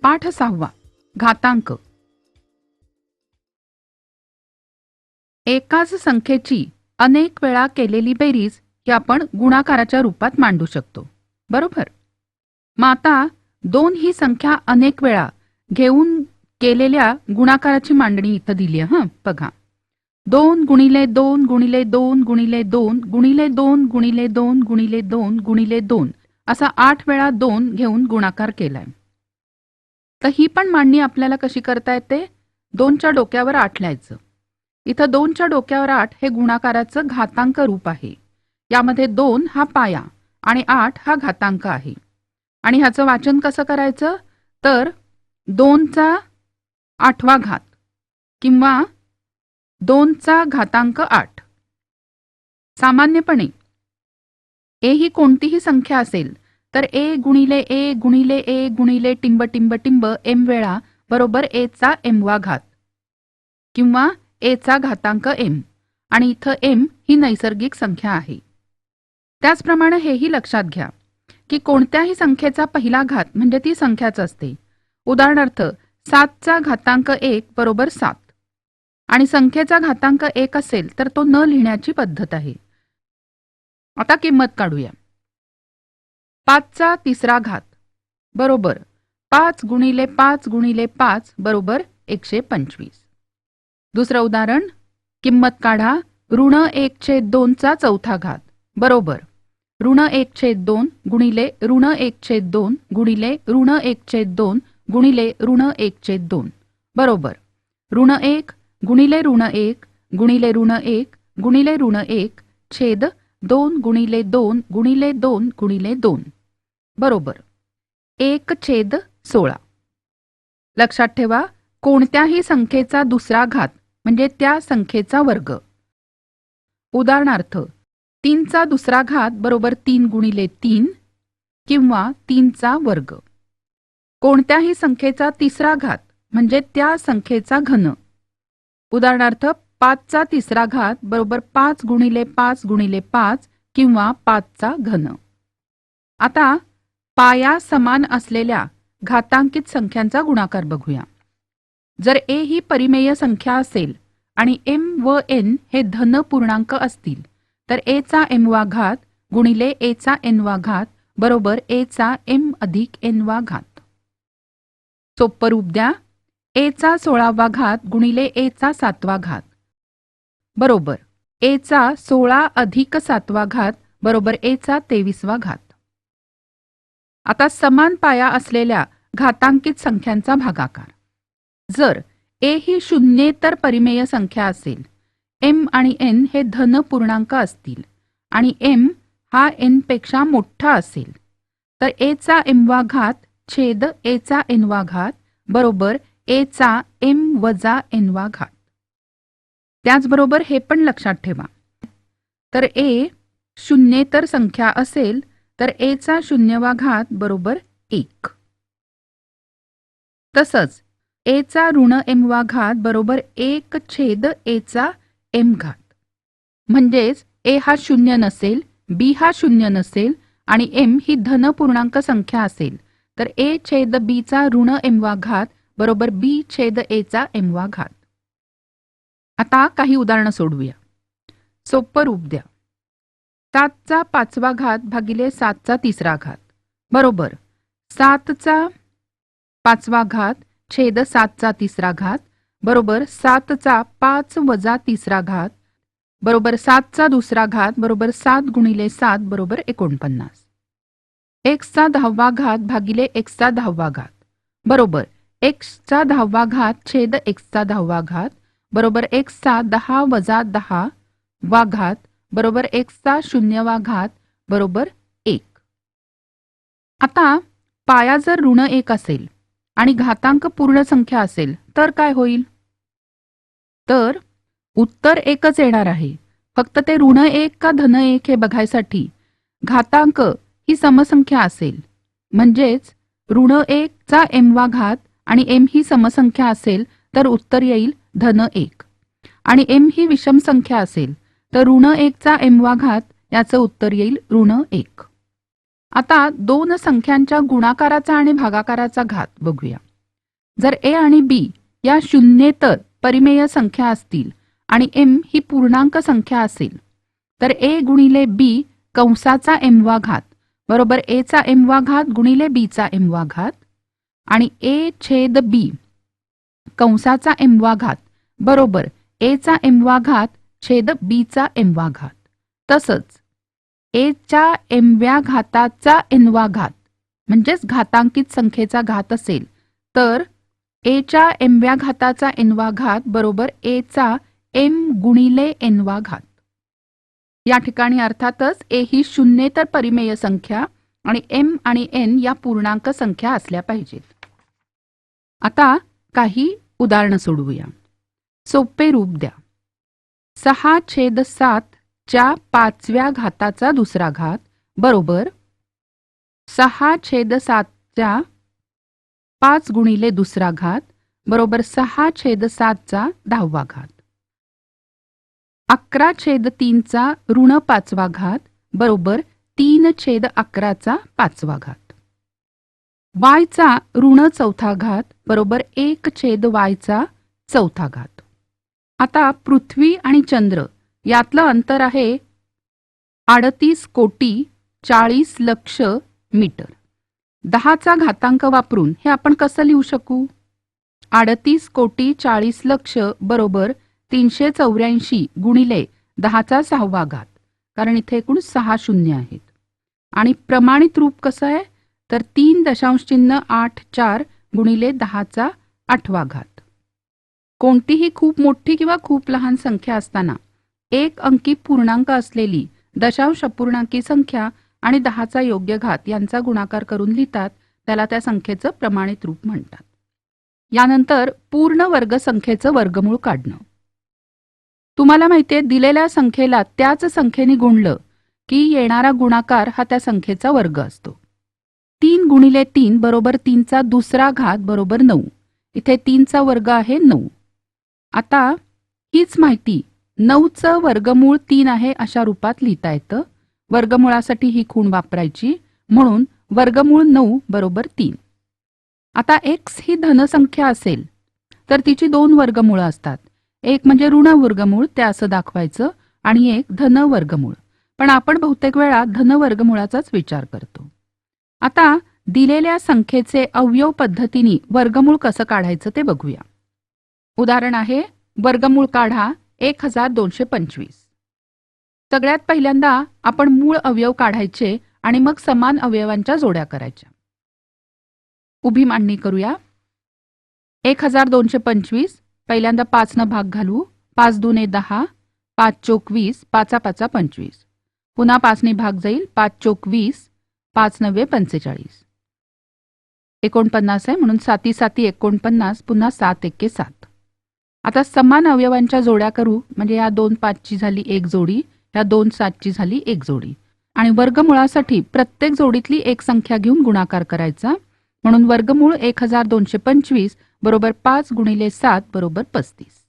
पाठ 6 घातांक. एकाच संख्येची अनेक वेळा केलेली बेरीज ही आपण गुणाकाराच्या रूपात मांडू शकतो, बरोबर. मग आता 2 ही संख्या अनेक वेळा घेऊन केलेल्या गुणाकाराची मांडणी इथं दिली आहे. बघा, 2 गुणिले 2 गुणिले 2 गुणिले 2 गुणिले 2 गुणिले 2 गुणिले 2 गुणिले 2 असा 8 वेळा 2 घेऊन गुणाकार केलाय. तर ही पण मांडणी आपल्याला कशी करता येते? 2च्या डोक्यावर 8 लिहायचं. इथं 2च्या डोक्यावर 8 हे गुणाकाराचं घातांक रूप आहे. यामध्ये 2 हा पाया आणि 8 हा घातांक आहे. आणि ह्याचं वाचन कसं करायचं? तर 2चा 8वा घात किंवा 2चा घातांक 8. सामान्यपणे ए ही कोणतीही संख्या असेल तर ए गुणिले ए गुणिले ए गुणिले टिंब टिंब टिंब एम वेळा बरोबर ए चा एमवा घात किंवा ए चा घातांक एम. आणि इथं एम ही नैसर्गिक संख्या आहे. त्याचप्रमाणे हेही लक्षात घ्या की कोणत्याही संख्येचा पहिला घात म्हणजे ती संख्याच असते. उदाहरणार्थ 7चा घातांक 1 बरोबर 7. आणि संख्येचा घातांक 1 असेल तर तो न लिहिण्याची पद्धत आहे. आता किंमत काढूया. 5चा तिसरा घात बरोबर 5 गुणिले 5 गुणिले 5 बरोबर 125. दुसरं उदाहरण, किंमत काढा. ऋण 1/2चा चौथा घात बरोबर ऋण 1/2 गुणिले ऋण 1/2 गुणिले ऋण 1/2 गुणिले ऋण 1/2 बरोबर ऋण 1 गुणिले ऋण 1 गुणिले ऋण 1 गुणिले ऋण 1 छेद 2 गुणिले 2 गुणिले 2 गुणिले 2 बरोबर 1/16. लक्षात ठेवा, कोणत्याही संख्येचा दुसरा घात म्हणजे त्या संख्येचा वर्ग. उदाहरणार्थ 3चा दुसरा घात बरोबर 3 गुणिले 3 किंवा 3चा वर्ग. कोणत्याही संख्येचा तिसरा घात म्हणजे त्या संख्येचा घन. उदाहरणार्थ 5चा तिसरा घात बरोबर 5 गुणिले 5 गुणिले 5 किंवा 5चा घन. आता पाया समान असलेल्या घातांकित संख्यांचा गुणाकार बघूया. जर ए ही परिमेय संख्या असेल आणि एम व एन हे धन पूर्णांक असतील तर ए चा एमवा घात गुणिले ए चा एनवा घात बरोबर ए चा एम अधिक एनवा घात. सोपं रूप द्या. ए चा 16वा घात गुणिले ए चा 7वा घात बरोबर ए चा 16 अधिक 7वा घात बरोबर ए चा 23वा घात. आता समान पाया असलेल्या घातांकित संख्यांचा भागाकार. जर ए ही शून्येतर परिमेय संख्या असेल, एम आणि एन हे धन पूर्णांक असतील आणि एम हा एन पेक्षा मोठा असेल तर ए चा एमवा घात छेद ए चा एनवा घात बरोबर ए चा एम वजा एनवा घात. त्याचबरोबर हे पण लक्षात ठेवा, तर ए शून्येतर संख्या असेल तर ए चा शून्यवा घात बरोबर 1. तसंच ए चा ऋण एमवा घात बरोबर 1 छेद ए चा एम घात. म्हणजेच ए हा शून्य नसेल, बी हा शून्य नसेल आणि एम ही धन पूर्णांक संख्या असेल तर ए छेद बी चा ऋण एमवा घात बरोबर बी छेद ए चा एमवा घात. आता काही उदाहरणं सोडवूया. सोपं रूप द्या. 7चा 5वा घात भागिले 7चा तिसरा घात बरोबर 7चा 5वा घात छेद 7चा तिसरा घात बरोबर 7चा 5 वजा तिसरा घात बरोबर 7चा दुसरा घात बरोबर 7 गुणिले 7 बरोबर 49. एक्सचा 10वा घात भागिले एक्सचा 10वा घात बरोबर एक्सचा 10वा घात छेद एक्सचा 10वा घात बरोबर एक्सचा 10 वजा 10 वा घात बरोबर एक्सचा 0वा घात बरोबर 1. आता पाया जर ऋण 1 असेल आणि घातांक पूर्ण संख्या असेल तर काय होईल? तर उत्तर एकच येणार आहे. फक्त ते ऋण 1 का धन 1 हे बघायसाठी घातांक ही समसंख्या असेल, म्हणजेच ऋण 1 चा एमवा घात आणि एम ही समसंख्या असेल तर उत्तर येईल धन 1. आणि एम ही विषम संख्या असेल तर ऋण 1 चा एमवा घात याचं उत्तर येईल ऋण 1. आता दोन संख्यांच्या गुणाकाराचा आणि भागाकाराचा घात बघूया. जर ए आणि बी या शून्येतर परिमेय संख्या असतील आणि एम ही पूर्णांक संख्या असेल तर ए गुणिले बी कंसाचा एम वा घात बरोबर ए चा एम वा घात गुणिले बी चा एम वा घात आणि ए छेद बी कंसाचा एम वा घात बरोबर ए चा एम वा घात छेद बी चा एम वा घात. तसंच ए च्या एम व्या घाताचा एन वा घात म्हणजेच घातांकित संख्येचा घात असेल तर ए च्या एम व्या घाताचा एन वा घात बरोबर ए चा एम गुणिले एन वा घात. या ठिकाणी अर्थातच ए ही शून्येतर परिमेय संख्या आणि एम आणि एन या पूर्णांक संख्या असल्या पाहिजेत. आता काही उदाहरणं सोडवूया. सोपे रूप द्या. 6/7 च्या 5व्या घाताचा दुसरा घात बरोबर 6/7 च्या 5 गुणिले दुसरा घात बरोबर 6/7 चा 10वा घात. 11/3 चा ऋण 5वा घात बरोबर 3/11 चा 5वा घात. y चा ऋण 4था घात बरोबर 1/y चा 4था घात. आता पृथ्वी आणि चंद्र यातलं अंतर आहे 38,40,00,000 मीटर. 10चा घातांक वापरून हे आपण कसं लिहू शकू? 38,40,00,000 बरोबर 384 गुणिले 10चा 6वा घात कारण इथे एकूण 6 शून्य आहेत. आणि प्रमाणित रूप कसं आहे तर 3.84 गुणिले 10चा 8वा घात. कोणतीही खूप मोठी किंवा खूप लहान संख्या असताना एक अंकी पूर्णांक असलेली दशांश अपूर्णांकी संख्या आणि 10चा योग्य घात यांचा गुणाकार करून लिहितात त्याला त्या संख्येचं प्रमाणित रूप म्हणतात. यानंतर पूर्ण वर्ग संख्येचं वर्गमूळ काढणं. तुम्हाला माहितीये दिलेल्या संख्येला त्याच संख्येने गुणलं की येणारा गुणाकार हा त्या संख्येचा वर्ग असतो. 3 गुणिले 3 बरोबर 3चा दुसरा घात बरोबर 9. इथे 3चा वर्ग आहे 9. आता हीच माहिती 9चं वर्गमूळ 3 आहे अशा रूपात लिहिता येतं. वर्गमुळासाठी ही खूण वापरायची म्हणून वर्गमूळ 9 बरोबर 3. आता x ही धनसंख्या असेल तर तिची 2 वर्गमूळ असतात. एक म्हणजे ऋण वर्गमूळ ते असं दाखवायचं आणि एक धन वर्गमूळ. पण आपण बहुतेक वेळा धन वर्गमुळाचाच विचार करतो. आता दिलेल्या संख्येचे अवयव पद्धतीने वर्गमूळ कसं काढायचं ते बघूया. उदाहरण आहे वर्गमूळ काढा 1225. सगळ्यात पहिल्यांदा आपण मूळ अवयव काढायचे आणि मग समान अवयवांच्या जोड्या करायच्या. उभी मांडणी करूया. 1225 पहिल्यांदा 5 न भाग घालू. 5 दुने 10, 5 चोक 20, 5 5 25. पुन्हा 5 ने भाग जाईल. 5 चोक 20, 5 9 45. 49 आहे म्हणून 7 7 49 पुन्हा 7 1 7. आता समान अवयवांच्या जोड्या करू म्हणजे या 2 5ची झाली एक जोडी, या 2 7ची झाली एक जोडी आणि वर्गमुळासाठी प्रत्येक जोडीतली एक संख्या घेऊन गुणाकार करायचा. म्हणून वर्गमूळ 1225 बरोबर 5 गुणिले 7 बरोबर 35.